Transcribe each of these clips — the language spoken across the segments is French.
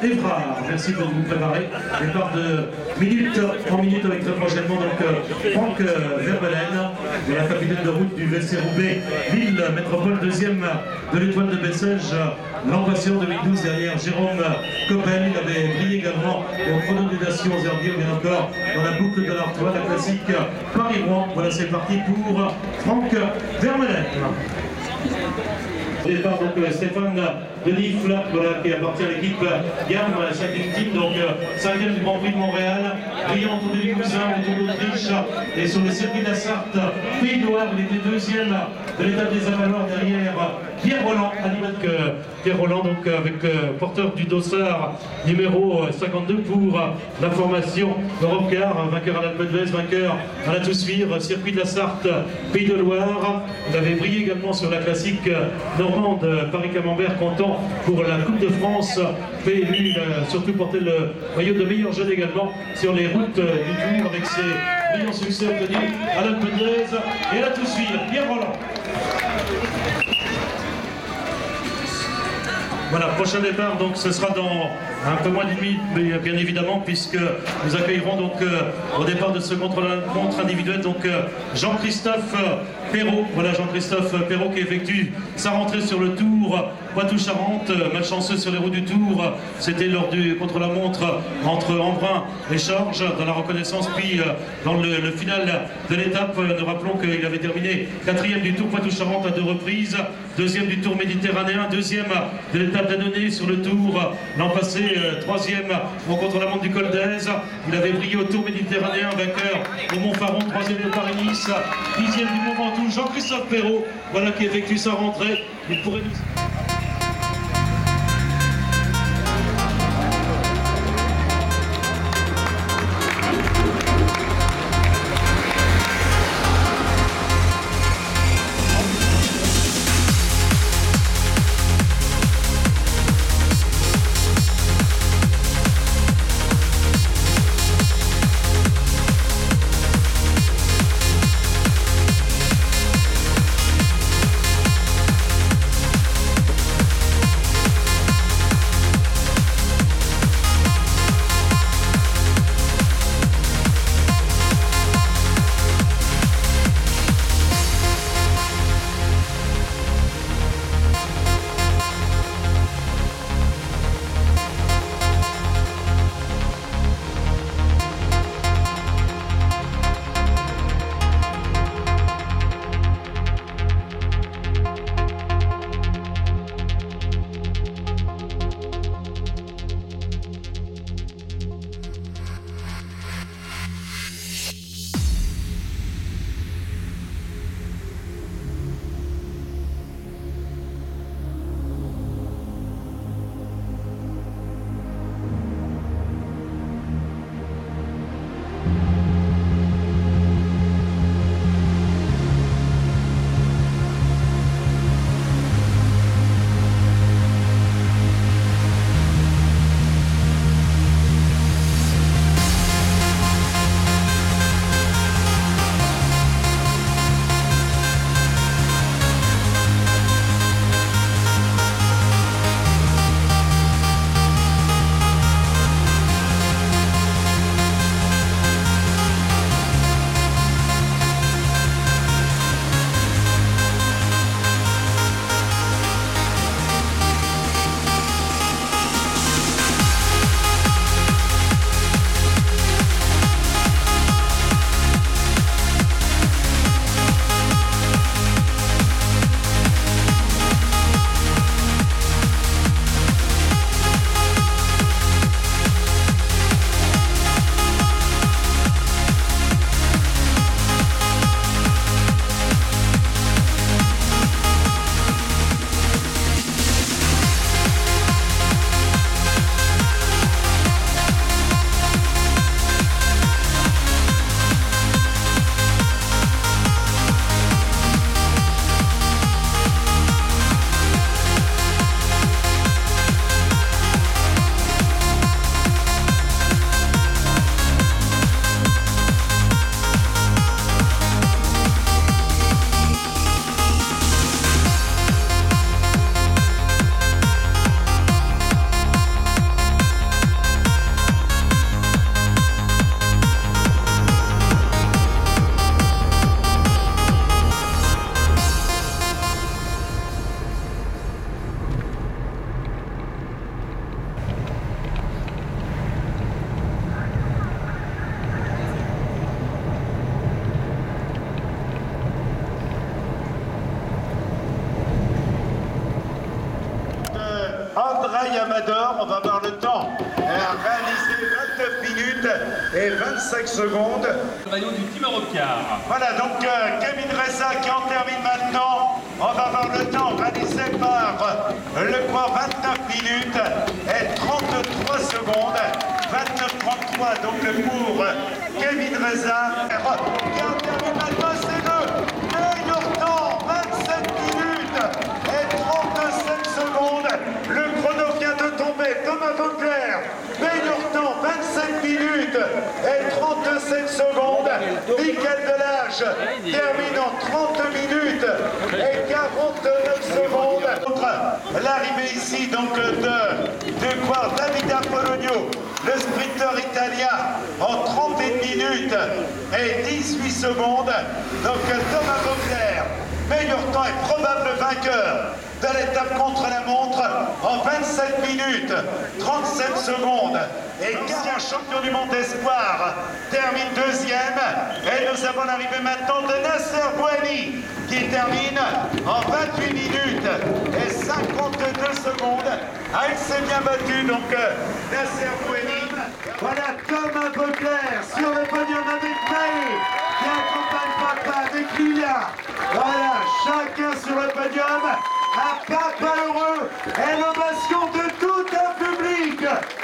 Évrard. Merci de vous préparer. Départ de minute en minute avec très prochainement donc Franck Vermeulen, la capitaine de route du VC Roubaix, Lille Métropole, deuxième de l'étoile de Bessèges l'an passé en 2012 derrière Jérôme Coppel. Il avait brillé également au chrono des nations Zerbier, bien encore dans la boucle de l'Artois, la classique Paris-Rouen. Voilà, c'est parti pour Franck Vermeulen. Au départ, donc Stéphane Denifle, voilà, qui appartient à l'équipe GAM Cycling Team, donc 5e du Grand Prix de Montréal, brillant autour de Limousin, autour d'Autriche, et sur le circuit de la Sarthe, Pays de Loire, il était 2e de l'étape des Avaloirs derrière Pierre Rolland, animé Pierre Rolland, donc avec porteur du dossard numéro 52 pour la formation Europcar, vainqueur à l'Alpe d'Huez, vainqueur à la Toussuire, circuit de la Sarthe, Pays de Loire. Il avait brillé également sur la classique normande Paris-Camembert, comptant pour la Coupe de France. PLU, surtout porté le maillot de meilleur jeune également sur les routes du Tour avec ses brillants succès obtenus à l'Alpe d'Huez et à la Toussuire. Pierre Rolland. Voilà, prochain départ, donc ce sera dans un peu moins d'une minute, mais bien évidemment, puisque nous accueillerons donc au départ de ce contre individuel, donc Jean-Christophe Perrault. Voilà, Jean-Christophe Perrault qui effectue sa rentrée sur le Tour Poitou-Charentes, malchanceux sur les routes du Tour. C'était lors du contre-la-montre entre Embrun et Chorges dans la reconnaissance, puis dans le final de l'étape. Nous rappelons qu'il avait terminé 4e du Tour Poitou-Charentes à 2 reprises, 2e du Tour méditerranéen, 2e de l'étape d'Annonay sur le Tour l'an passé, 3e au contre-la-montre du Col d'Aise. Il avait brillé au Tour méditerranéen, vainqueur au Montfaron, 3e de Paris-Nice, 10e du Mont Ventoux. Jean-Christophe Perrault, voilà, qui effectue sa rentrée. Il pourrait nous... taille Amador, on va voir le temps. Réalisé 29 minutes et 25 secondes. Le maillot du Team Europcar. Voilà, donc Kevin Reza qui en termine maintenant. On va voir le temps réalisé par le poids 29 minutes et 33 secondes. 29-33 donc pour Kevin Reza. Qui en termine maintenant, c'est le meilleur temps, 27 minutes et 37 secondes. Le chrono vient de tomber, Thomas Vauclair. Meilleur temps, 27 minutes et 37 secondes. Michael Delage termine en 30 minutes et 49 secondes. L'arrivée ici donc de quoi David Apolonio, le sprinter italien, en 31 minutes et 18 secondes. Donc Thomas Vauclair, meilleur temps et probable vainqueur de l'étape contre la montre en 27 minutes, 37 secondes. Et Gardien, champion du monde d'espoir, termine deuxième. Et nous avons l'arrivée maintenant de Nasser Bouhanni, qui termine en 28 minutes et 52 secondes. Ah, il s'est bien battu, donc Nasser Bouhanni. Voilà Thomas Vauclair sur le podium avec Maë, qui accompagne papa avec Lilia. Voilà, chacun sur le podium. Un papa heureux et l'ovation de tout un public.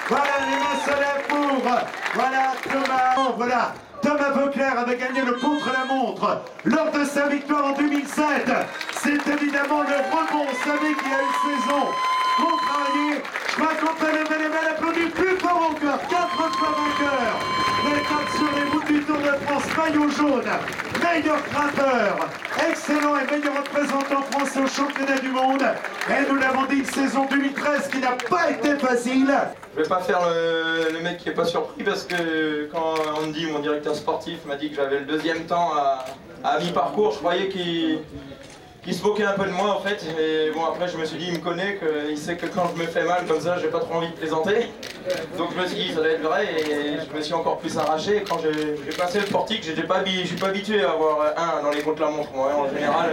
Voilà, les mains se lèvent pour voilà Thomas. Voilà, Thomas Vauclair avait gagné le contre-la-montre lors de sa victoire en 2007. C'est évidemment le rebond. Vous savez qu'il y a une saison contrariée. Je crois qu'on peut lever les mains, applaudir plus fort encore. 4 fois vainqueur. L'étape sur les routes du Tour de France, maillot jaune, meilleur grimpeur, excellent et meilleur représentant français au championnat du monde. Et nous l'avons dit, une saison 2013 qui n'a pas été facile. Je vais pas faire le mec qui est pas surpris parce que quand on me dit, mon directeur sportif m'a dit que j'avais le deuxième temps à mi-parcours, je croyais qu'il se moquait un peu de moi en fait. Et bon, après je me suis dit, il me connaît, il sait que quand je me fais mal comme ça, j'ai pas trop envie de plaisanter. Donc je me suis dit, ça doit être vrai et je me suis encore plus arraché. Et quand j'ai passé le portique, je suis pas habitué à avoir un dans les contre-la-montre. Moi, en général,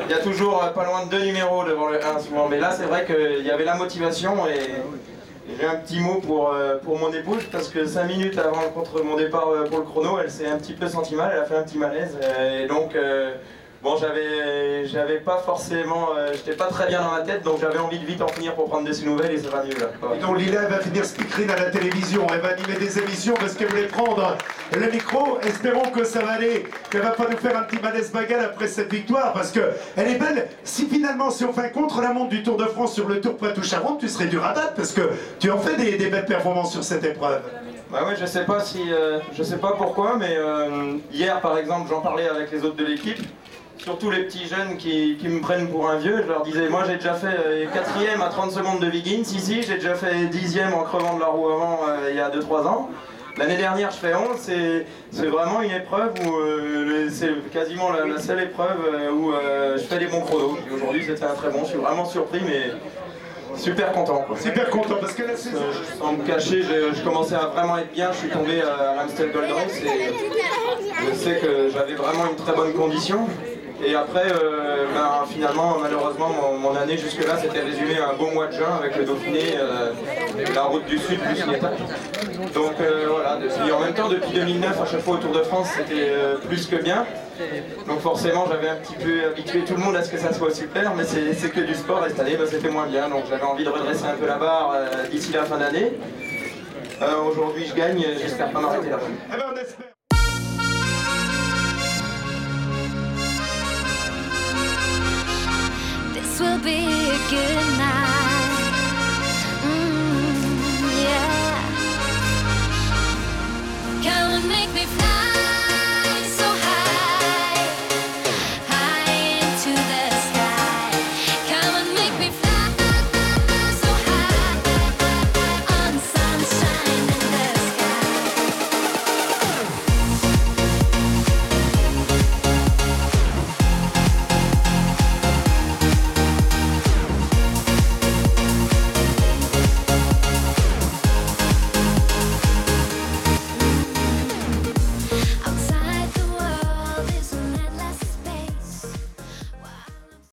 il y a toujours pas loin de 2 numéros devant le 1 souvent. Mais là, c'est vrai qu'il y avait la motivation et j'ai un petit mot pour mon épouse parce que 5 minutes avant mon départ pour le chrono, elle s'est un petit peu sentie mal, elle a fait un petit malaise. Et donc, bon, j'avais pas forcément, j'étais pas très bien dans ma tête, donc j'avais envie de vite en finir pour prendre de ses nouvelles et ça va mieux là. Et donc Lila va finir speakerine à la télévision, elle va animer des émissions parce qu'elle voulait prendre le micro. Espérons que ça va aller, qu'elle va pas nous faire un petit malaise bagal après cette victoire parce que elle est belle. Si finalement, si on fait un contre-la-montre du Tour de France sur le Tour Poitou-Charentes, tu serais dur à battre parce que tu en fais des belles performances sur cette épreuve. Bah ouais, je sais pas pourquoi, mais hier par exemple, j'en parlais avec les autres de l'équipe. Surtout les petits jeunes qui me prennent pour un vieux, je leur disais, moi j'ai déjà fait 4e à 30 secondes de Wiggins, ici j'ai déjà fait 10e en crevant de la roue avant il y a 2-3 ans. L'année dernière je fais 11, c'est vraiment une épreuve où c'est quasiment la seule épreuve où je fais des bons chronos. Aujourd'hui c'était un très bon, je suis vraiment surpris mais super content quoi. Super content parce que la saison... sans me cacher, je commençais à vraiment être bien, je suis tombé à l'Amstel Gold Race et je sais que j'avais vraiment une très bonne condition. Et après, finalement, malheureusement, mon année jusque-là s'était résumée à un beau mois de juin avec le Dauphiné, la route du Sud plus une étape. Donc voilà, en même temps, depuis 2009, à chaque fois au Tour de France, c'était plus que bien. Donc forcément, j'avais un petit peu habitué tout le monde à ce que ça soit super, mais c'est que du sport et cette année, c'était moins bien. Donc j'avais envie de redresser un peu la barre d'ici la fin d'année. Aujourd'hui, je gagne, j'espère pas m'arrêter là. Eh ben, on espère. This will be a good night. Yeah. Come and make me fly.